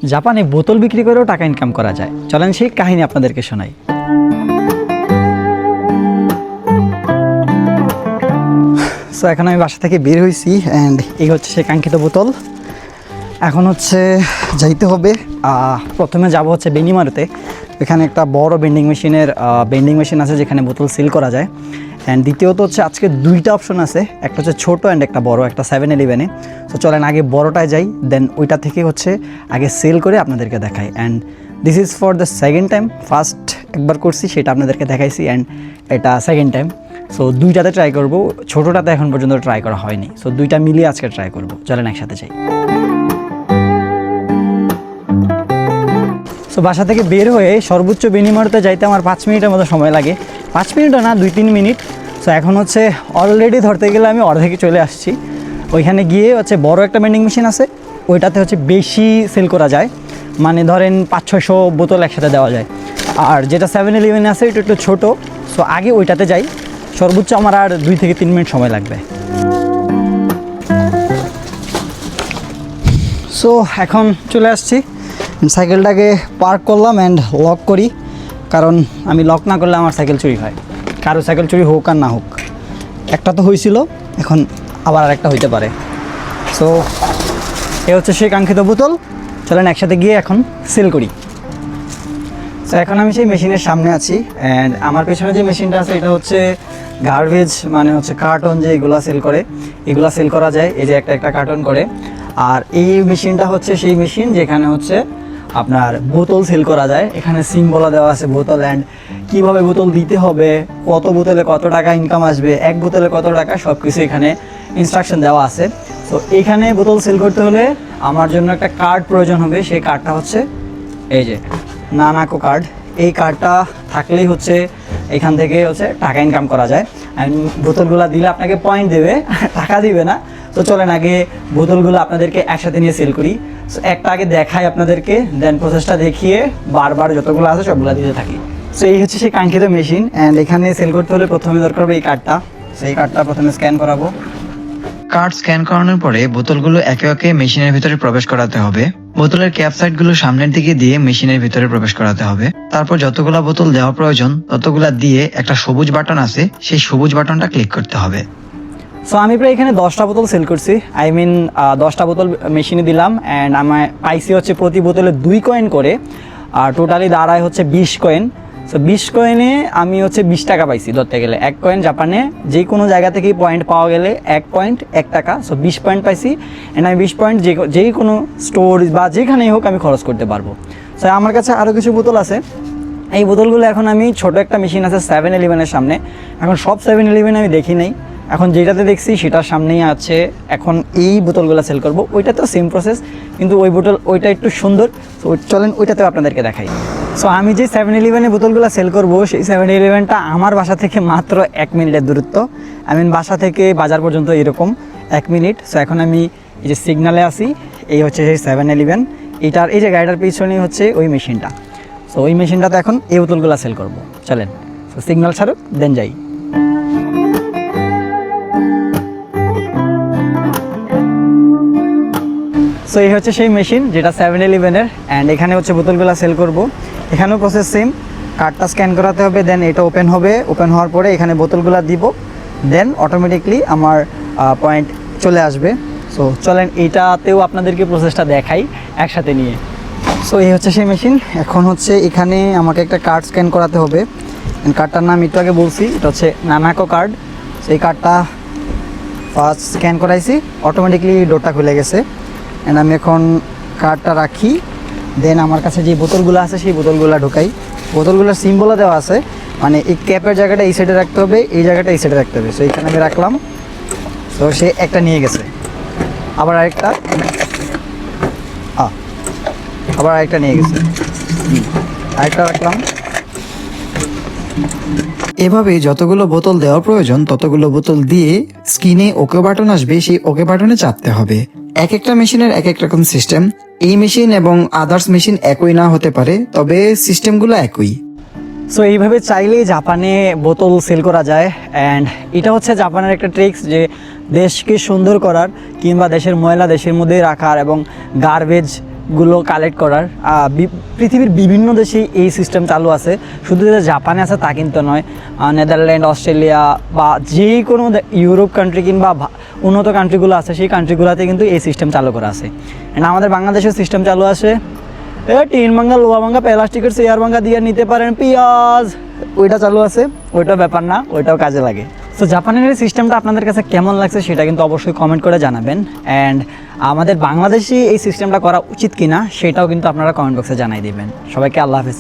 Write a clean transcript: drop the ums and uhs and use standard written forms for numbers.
জাপানে বোতল বিক্রি করেও টাকা ইনকাম করা যায়। চলেন সেই কাহিনী আপনাদেরকে শোনাই। সো এখন আমি বাসা থেকে বের হয়েছি অ্যান্ড এই হচ্ছে সেই কাঙ্ক্ষিত বোতল। এখন হচ্ছে যাইতে হবে, প্রথমে যাব হচ্ছে বেনিমারুতে। এখানে একটা বড় বেন্ডিং মেশিন আছে যেখানে বোতল সিল করা যায়। অ্যান্ড দ্বিতীয়ত হচ্ছে আজকে দুইটা অপশন আছে, একটা হচ্ছে ছোটো অ্যান্ড একটা বড়, একটা 7-Eleven-এ। তো চলেন আগে বড়টায় যাই, দেন ওইটা থেকে হচ্ছে আগে সেল করে আপনাদেরকে দেখাই। And this is for the second time. First একবার করছি, সেটা আপনাদেরকে দেখাইছি, অ্যান্ড এটা সেকেন্ড টাইম। সো দুইটাতে ট্রাই করব, ছোটোটাতে এখন পর্যন্ত ট্রাই করা হয়নি। সো দুইটা মিলিয়ে আজকে ট্রাই করব। চলেন একসাথে যাই। সো বাসা থেকে বের হয়ে সর্বোচ্চ বেনিমারুতে যাইতে আমার 5 মিনিটের মতো সময় লাগে। 5 মিনিটও না, 2-3 মিনিট। সো এখন হচ্ছে অলরেডি ধরতে গেলে আমি অর্ধেকে চলে আসছি। ওইখানে গিয়ে হচ্ছে বড় একটা বেন্ডিং মেশিন আছে, ওইটাতে হচ্ছে বেশি সেল করা যায়, মানে ধরেন 500-600 বোতল একসাথে দেওয়া যায়। আর যেটা 7-Eleven-এ আছে ওইটা একটু ছোটো। সো আগে ওইটাতে যাই, সর্বোচ্চ আমার আর 2 থেকে 3 মিনিট সময় লাগবে। সো এখন চলে আসছি, সাইকেলটাকে পার্ক করলাম অ্যান্ড লক করি, কারণ আমি লক না করলে আমার সাইকেল চুরি হয়। কারো সাইকেল চুরি হোক আর না হোক, একটা তো হয়েছিল, এখন আবার আরেকটা হইতে পারে। সো এ হচ্ছে সেই কাঙ্ক্ষিত বোতল। চলেন একসাথে গিয়ে এখন সেল করি। তো এখন আমি সেই মেশিনের সামনে আছি, অ্যান্ড আমার পেছনে যে মেশিনটা আছে এটা হচ্ছে গার্বেজ, মানে হচ্ছে কার্টন যে এগুলা সেল করে, এগুলা সেল করা যায়। এই যে একটা কার্টন করে। আর এই মেশিনটা হচ্ছে সেই মেশিন যেখানে হচ্ছে আপনার বোতল সেল করা যায়। এখানে সিম্বল দেওয়া আছে বোতল, অ্যান্ড কীভাবে বোতল দিতে হবে, কত বোতলে কত টাকা ইনকাম আসবে, এক বোতলে কত টাকা, সব কিছু এখানে ইনস্ট্রাকশন দেওয়া আছে। তো এখানে বোতল সেল করতে হলে আমার জন্য একটা কার্ড প্রয়োজন হবে। সেই কার্ডটা হচ্ছে এই যে নানাকো কার্ড। এই কার্ডটা থাকলেই হচ্ছে এখান থেকে হচ্ছে টাকা ইনকাম করা যায়। অ্যান্ড বোতলগুলো দিলে আপনাকে পয়েন্ট দেবে, টাকা দিবে না। তো চলেন আগে বোতলগুলো আপনাদেরকে একসাথে নিয়ে সেল করি। সো একটা আগে দেখাই আপনাদেরকে, দেন প্রসেসটা দেখিয়ে বারবার যতগুলো আছে সবগুলো দিতে থাকি। সো এই হচ্ছে সেই কাঙ্ক্ষিত মেশিন, অ্যান্ড এখানে সেল করতে হলে প্রথমে দরকার হবে এই কার্ডটা। সেই কার্ডটা প্রথমে স্ক্যান করাবো। কার্ড স্ক্যান করানোর পরে বোতলগুলো একে একে মেশিনের ভিতরে প্রবেশ করাতে হবে। বোতলের ক্যাপ সাইডগুলো সামনের দিকে দিয়ে মেশিনের ভিতরে প্রবেশ করাতে হবে। তারপর যতগুলা বোতল দেওয়া প্রয়োজন ততগুলা দিয়ে একটা সবুজ বাটন আছে, সেই সবুজ বাটনটা ক্লিক করতে হবে। সো আমি প্রায় এখানে 10টা বোতল সেল করছি, 10টা বোতল মেশিনে দিলাম, অ্যান্ড আমার পাইসি হচ্ছে প্রতি বোতলে 2 কয়েন করে, আর টোটালি দাঁড়ায় হচ্ছে 20 কয়েন। সো 20 কয়েনে আমি হচ্ছে 20 টাকা পাইছি ধরতে গেলে। 1 কয়েন জাপানে যে কোনো জায়গা থেকেই পয়েন্ট পাওয়া গেলে 1 পয়েন্ট 1 টাকা। সো 20 পয়েন্ট পাইছি, অ্যান্ড আমি 20 পয়েন্ট যে কোনো স্টোর বা যেখানেই হোক আমি খরচ করতে পারবো। সো আমার কাছে আরও কিছু বোতল আছে। এই বোতলগুলো এখন আমি ছোটো একটা মেশিন আছে 7-Eleven-এর সামনে, এখন সব 7-Eleven আমি দেখি নাই, এখন যেটাতে দেখছি সেটার সামনেই আছে। এখন এই বোতলগুলো সেল করব, ওইটাতেও সেম প্রসেস, কিন্তু ওইটা একটু সুন্দর। সো চলেন ওইটাতেও আপনাদেরকে দেখাই। সো আমি যে 7-Eleven-এ বোতলগুলো সেল করব, সেই 7-Eleven-টা আমার বাসা থেকে মাত্র 1 মিনিটের দূরত্ব। বাসা থেকে বাজার পর্যন্ত এরকম 1 মিনিট। সো এখন আমি এই যে সিগনালে আছি, এই হচ্ছে সেই 7-Eleven। এটার এই যে গাড়িটার পিছনেই হচ্ছে ওই মেশিনটা। সো ওই মেশিনটাতে এখন এই বোতলগুলো সেল করব। চলেন, সো সিগনাল ছাড়ুক, দেন যাই। সো এই হচ্ছে সেই মেশিন যেটা 7-Eleven-এর, অ্যান্ড এখানে হচ্ছে বোতলগুলো সেল করব। এখানেও প্রসেস সেম, কার্ডটা স্ক্যান করাতে হবে, দেন এটা ওপেন হবে। ওপেন হওয়ার পরে এখানে বোতলগুলো দিব, দেন অটোমেটিকলি আমার পয়েন্ট চলে আসবে। সো চলেন এইটাতেও আপনাদেরকে প্রসেসটা দেখাই একসাথে নিয়ে। সো এই হচ্ছে সেই মেশিন। এখন হচ্ছে এখানে আমাকে একটা কার্ড স্ক্যান করাতে হবে। কার্ডটার নাম একটু আগে বলছি, এটা হচ্ছে নানাকো কার্ড। সেই কার্ডটা ফার্স্ট স্ক্যান করাইছি, অটোমেটিকলি ডোরটা খুলে গেছে। অ্যান্ড আমি এখন কার্ডটা রাখি, দেন আমার কাছে যে বোতলগুলো আছে সেই বোতলগুলো ঢোকাই। বোতলগুলোর সিম্বলও দেওয়া আছে, মানে এই ক্যাপের জায়গাটা এই সাইডে রাখতে হবে, এই জায়গাটা এই সাইডে রাখতে হবে। সো এইখানে আমি রাখলাম। তো সে একটা নিয়ে গেছে, আবার আরেকটা নিয়ে গেছে, আরেকটা রাখলাম। এভাবে যতগুলো বোতল দেওয়া প্রয়োজন ততগুলো বোতল দিয়ে স্ক্রিনে ওকে বাটন আসবে, সেই ওকে বাটনে চাপতে হবে। এক একটা মেশিনের এক এক রকম সিস্টেম। এই মেশিন এবং আদার্স মেশিন একই না হতে পারে, তবে সিস্টেমগুলো একই। সো এইভাবে চাইলেই জাপানে বোতল সেল করা যায়। অ্যান্ড এটা হচ্ছে জাপানের একটা ট্রিক্স, যে দেশকে সুন্দর করার কিংবা দেশের ময়লা দেশের মধ্যেই রাখার এবং গার্বেজ গুলো কালেক্ট করার। পৃথিবীর বিভিন্ন দেশেই এই সিস্টেম চালু আছে, শুধু যে জাপানে আছে তা কিন্তু নয়। নেদারল্যান্ড, অস্ট্রেলিয়া বা যে কোনো ইউরোপ কান্ট্রি কিংবা উন্নত কান্ট্রিগুলো আছে সেই কান্ট্রিগুলোতে কিন্তু এই সিস্টেম চালু করা আছে। অ্যান্ড আমাদের বাংলাদেশের সিস্টেম চালু আছে, টিন ভাঙ্গা, লোহা ভাঙ্গা, প্লাস্টিকের চেয়ার ভাঙ্গা দিয়ে নিতে পারেন পেঁয়াজ, ওইটা চালু আছে। ওইটাও ব্যাপার না, ওইটাও কাজে লাগে। সো জাপানের এই সিস্টেমটা আপনাদের কাছে কেমন লাগছে সেটা কিন্তু অবশ্যই কমেন্ট করে জানাবেন। অ্যান্ড আমাদের বাংলাদেশে এই সিস্টেমটা করা উচিত কিনা সেটাও কিন্তু আপনারা কমেন্ট বক্সে জানাই দিবেন। সবাইকে আল্লাহ হাফেজ।